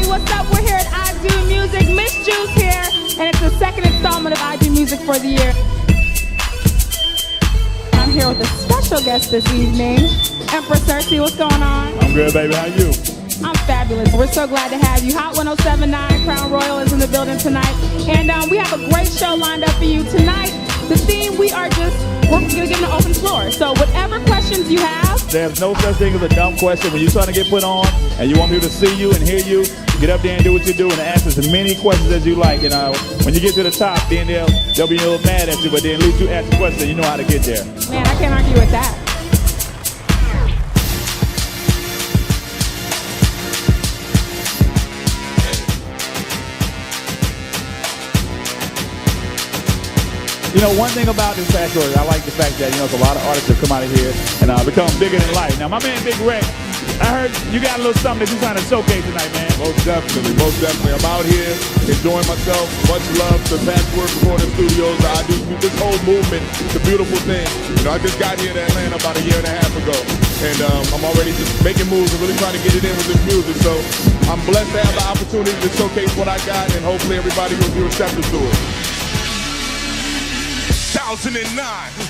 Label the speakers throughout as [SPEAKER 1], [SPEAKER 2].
[SPEAKER 1] everybody, what's up? We're here at I Do Music. Miss Juice here, and it's the second installment of I Do Music for the year. I'm here with a special guest this evening, Empress Cersei. What's going on?
[SPEAKER 2] I'm good, baby. How you?
[SPEAKER 1] I'm fabulous. We're so glad to have you. Hot 1079, Crown Royal is in the building tonight, and we have a great show lined up for you tonight. The theme, we're going to give an open floor. So whatever questions you have.
[SPEAKER 2] There's no such thing as a dumb question. When you're trying to get put on and you want people to see you and hear you, get up there and do what you do and ask as many questions as you like. And when you get to the top, then they'll be a little mad at you, but then at least you ask the question and you know how to get there.
[SPEAKER 1] Man, I can't argue with that.
[SPEAKER 2] You know, one thing about this Patchwerk, I like the fact that, there's a lot of artists that come out of here and become bigger than life. Now, my man Big Rec, I heard you got a little something that you're trying to showcase tonight, man.
[SPEAKER 3] Most definitely. I'm out here enjoying myself. Much love to Patchwerk Recording Studios. I do this whole movement. It's a beautiful thing. I just got here to Atlanta about a year and a half ago, and I'm already just making moves and really trying to get it in with this music. So I'm blessed to have the opportunity to showcase what I got, and hopefully everybody will be receptive to it.
[SPEAKER 4] 2009,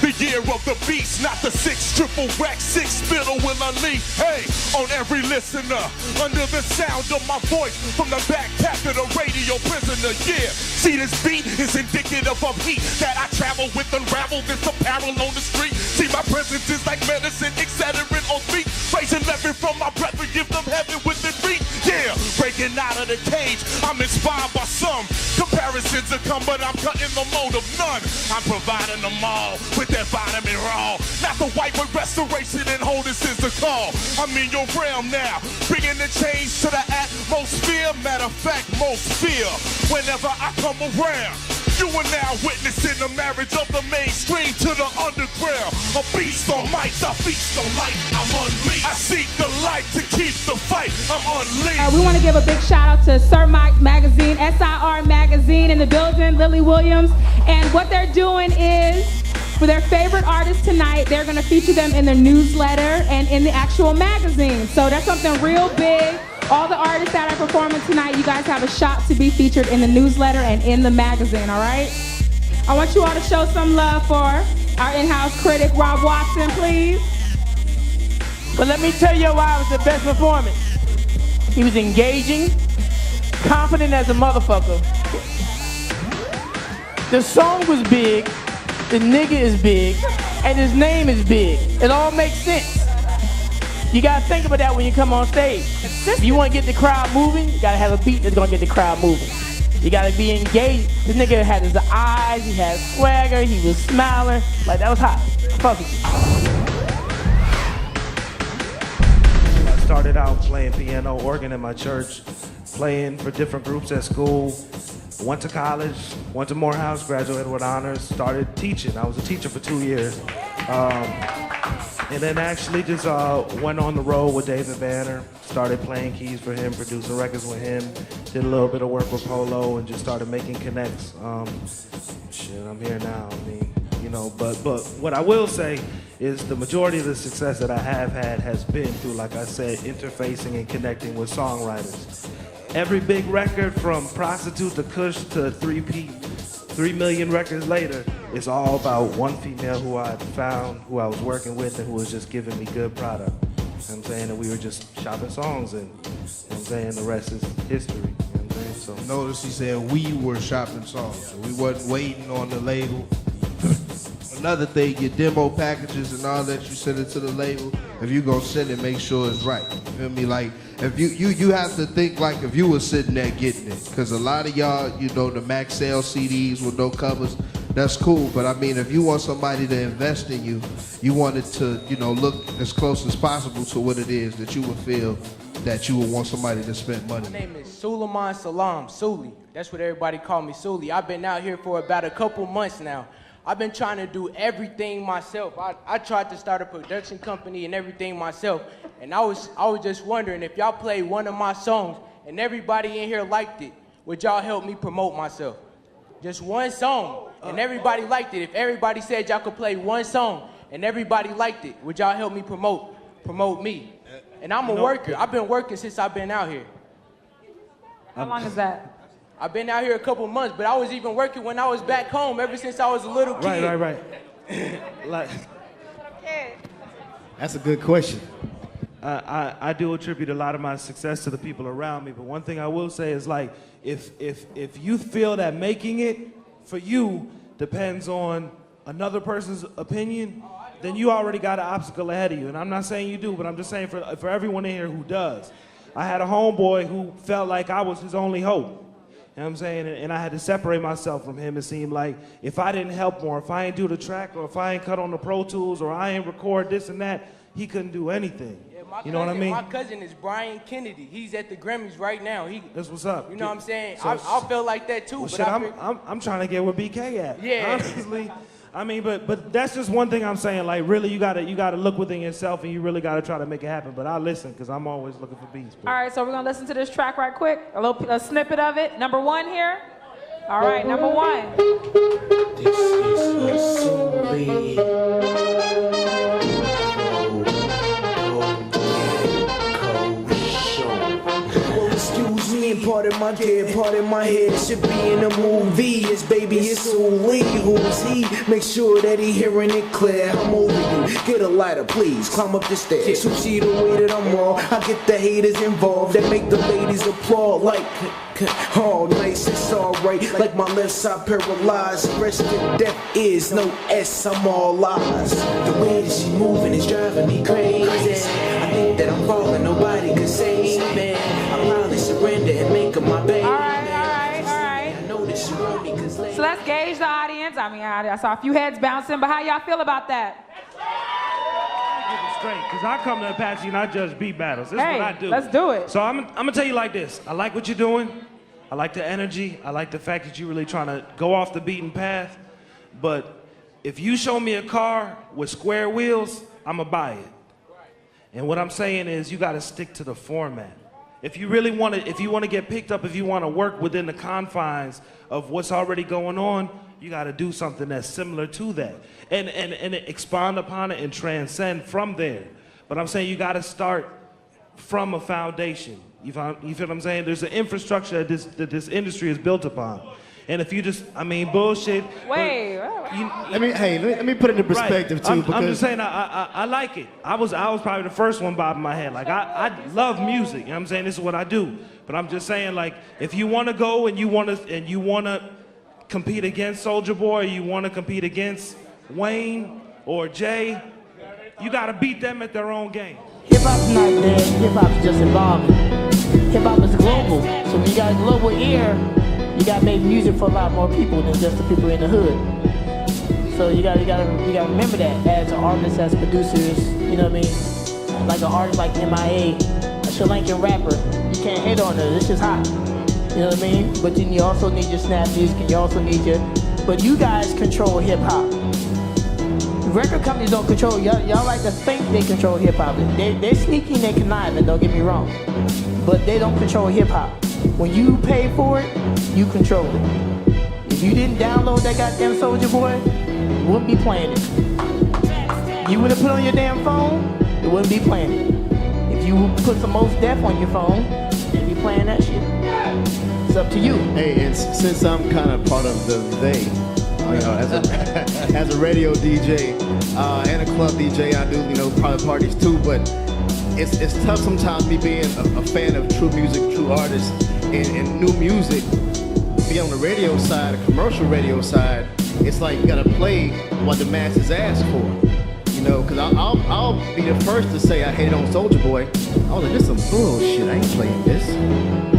[SPEAKER 4] the year of the beast, not the 6 triple rack, 6 spittle will unleash. Hey, on every listener, under the sound of my voice, from the backpack to the radio prisoner. Yeah, see this beat is indicative of heat that I travel with, unravel this apparel on the street. See my presence is like medicine, accelerant on feet, raising leverage from my breath and give them heaven with the beat. Yeah, breaking out of the cage, I'm inspired by some. Comparisons will come, but I'm cutting the mode of none. I'm providing them all with that vitamin raw. Not the white, but restoration and wholeness is the call. I'm in your realm now, bringing the change to the atmosphere. Matter of fact, most fear whenever I come around. You are now witnessing the marriage of the mainstream to the underground. A beast on mics, I feast on light, I'm unleashed. I seek the light to keep the fight, I'm unleashed.
[SPEAKER 1] We want to give a big shout out to Sir Mike Magazine, SIR Magazine in the building, Lily Williams. And what they're doing is, for their favorite artists tonight, they're going to feature them in their newsletter and in the actual magazine. So that's something real big. All the artists that are performing tonight, you guys have a shot to be featured in the newsletter and in the magazine, all right? I want you all to show some love for our in-house critic, Rob Watson, please.
[SPEAKER 5] But let me tell you why it was the best performance. He was engaging, confident as a motherfucker. The song was big, the nigga is big, and his name is big. It all makes sense. You gotta think about that when you come on stage. If you wanna get the crowd moving, you gotta have a beat that's gonna get the crowd moving. You gotta be engaged. This nigga had his eyes, he had swagger, he was smiling. Like, that was hot. Fuck it.
[SPEAKER 6] I started out playing piano, organ in my church, playing for different groups at school. Went to college, went to Morehouse, graduated with honors, started teaching. I was a teacher for 2 years. And then actually just went on the road with David Banner, started playing keys for him, producing records with him, did a little bit of work with Polo, and just started making connects. Shit, I'm here now. I mean, but what I will say is the majority of the success that I have had has been through, like I said, interfacing and connecting with songwriters. Every big record, from Prostitute to Kush to 3 million records later, it's all about one female who I found, who I was working with, and who was just giving me good product. You know what I'm saying? And we were just shopping songs, and you know what I'm saying, the rest is history. You know what I'm saying? So
[SPEAKER 7] notice he said we were shopping songs, so we wasn't waiting on the label. Another thing, your demo packages and all that, you send it to the label. If you gonna send it, make sure it's right. You feel me? Like, if you have to think like if you were sitting there getting it, because a lot of y'all, the max sale CDs with no covers, that's cool. But I mean, if you want somebody to invest in you, you want it to, look as close as possible to what it is that you would feel that you would want somebody to spend money.
[SPEAKER 5] My name is Suleiman Salam, Suli. That's what everybody call me, Suli. I've been out here for about a couple months now. I've been trying to do everything myself. I tried to start a production company and everything myself. And I was just wondering, if y'all played one of my songs and everybody in here liked it, would y'all help me promote myself? Just one song, and everybody liked it. If everybody said y'all could play one song and everybody liked it, would y'all help me promote me? And I'm a worker. I've been working since I've been out here.
[SPEAKER 1] How long is that?
[SPEAKER 5] I've been out here a couple months, but I was even working when I was back home ever since I was a little kid.
[SPEAKER 6] Right. Like,
[SPEAKER 8] That's a good question.
[SPEAKER 6] I do attribute a lot of my success to the people around me, but one thing I will say is like, if you feel that making it for you depends on another person's opinion, then you already got an obstacle ahead of you. And I'm not saying you do, but I'm just saying for everyone in here who does. I had a homeboy who felt like I was his only hope. You know what I'm saying? And I had to separate myself from him. It seemed like if I didn't help more, if I ain't do the track, or if I ain't cut on the Pro Tools, or I ain't record this and that, he couldn't do anything. You know what I mean?
[SPEAKER 5] My cousin is Brian Kennedy. He's at the Grammys right now.
[SPEAKER 6] That's what's up.
[SPEAKER 5] You know what I'm saying? I feel like that too.
[SPEAKER 6] Well,
[SPEAKER 5] but
[SPEAKER 6] shit, I'm trying to get where BK at.
[SPEAKER 5] Yeah.
[SPEAKER 6] Honestly. I mean, but that's just one thing I'm saying. Like, really, you gotta look within yourself, and you really gotta try to make it happen. But I listen, because I'm always looking for beats.
[SPEAKER 1] All right, so we're gonna listen to this track right quick. A snippet of it. Number 1 here. All right, number 1.
[SPEAKER 9] This is excuse me and pardon my kid, pardon my head. Should be in a movie. It's baby, it's Sully. Who's he? Make sure that he hearing it clear. I'm over you. Get a lighter, please. Climb up the stairs. So see the way that I'm wrong. I get the haters involved that make the ladies applaud like. Oh, nice, it's alright. Like my left side paralyzed. Rest in death is no S, I'm all lies. The way that she moving is driving me crazy. I think that I'm falling, nobody can save me. I probably surrender and make her my baby.
[SPEAKER 1] All right.
[SPEAKER 9] I know that she want me cause
[SPEAKER 1] So let's gauge the audience. I mean, I saw a few heads bouncing, but how y'all feel about that?
[SPEAKER 6] Straight, because I come to Apache and I judge beat battles. This is what I do.
[SPEAKER 1] Let's do it.
[SPEAKER 6] So I'm gonna tell you like this. I like what you're doing. I like the energy. I like the fact that you're really trying to go off the beaten path. But if you show me a car with square wheels, I'ma buy it. And what I'm saying is you gotta stick to the format. If you really want to, if you want to get picked up, if you want to work within the confines of what's already going on, you got to do something that's similar to that, and expand upon it and transcend from there. But I'm saying you got to start from a foundation. You feel what I'm saying? There's an infrastructure that this industry is built upon. And if you just, I mean, bullshit.
[SPEAKER 1] Wait.
[SPEAKER 8] Let me put it in perspective
[SPEAKER 6] right.
[SPEAKER 8] too. Because
[SPEAKER 6] I'm just saying, I like it. I was probably the first one bobbing my head. Like I love music. You know what I'm saying? This is what I do. But I'm just saying, like, if you want to go and you want to compete against Soulja Boy, or you want to compete against Wayne or Jay, you got to beat them at their own game.
[SPEAKER 10] Hip hop's not dead. Hip hop's just evolving. Hip hop is global. So when you got a global ear, you gotta make music for a lot more people than just the people in the hood. So you gotta remember that as an artist, as producers, you know what I mean? Like an artist like MIA, a Sri Lankan rapper, you can't hate on her, it's just hot. You know what I mean? But then you also need your snap music, and you also need but you guys control hip hop. Record companies don't control, y'all like to think they control hip hop. They're sneaky and they're conniving, don't get me wrong. But they don't control hip hop. When you pay for it, you control it. If you didn't download that goddamn Soulja Boy, you wouldn't be playing it. You would have put it on your damn phone, it wouldn't be playing it. If you put some Mos Def on your phone, you'd be playing that shit. It's up to you.
[SPEAKER 8] Hey, and since I'm kind of part of the they, you know, as a radio DJ and a club DJ, I do, you know, private parties too, but it's tough sometimes me being a fan of true music, true artists, and new music, be on the radio side, a commercial radio side, it's like you gotta play what the masses ask for. You know, because I'll be the first to say I hated on Soulja Boy. I was like, this is some bullshit, I ain't playing this.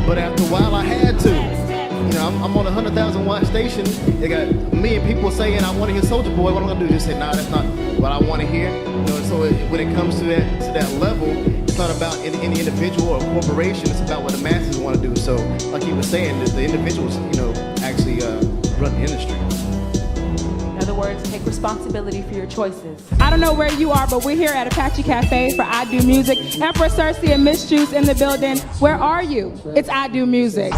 [SPEAKER 8] But after a while I had to. You know, I'm on a 100,000 watt station. They got a million people saying I want to hear Soulja Boy. What I'm gonna do? Just say, nah, that's not what I want to hear. You know, so when it comes to that level, it's not about any individual or corporation. It's about what the masses want to do. So, like he was saying, the individuals, you know, actually run the industry.
[SPEAKER 1] In other words, take responsibility for your choices. I don't know where you are, but we're here at Apache Cafe for I Do Music. Empress Cersei and Miss Juice in the building. Where are you? It's I Do Music.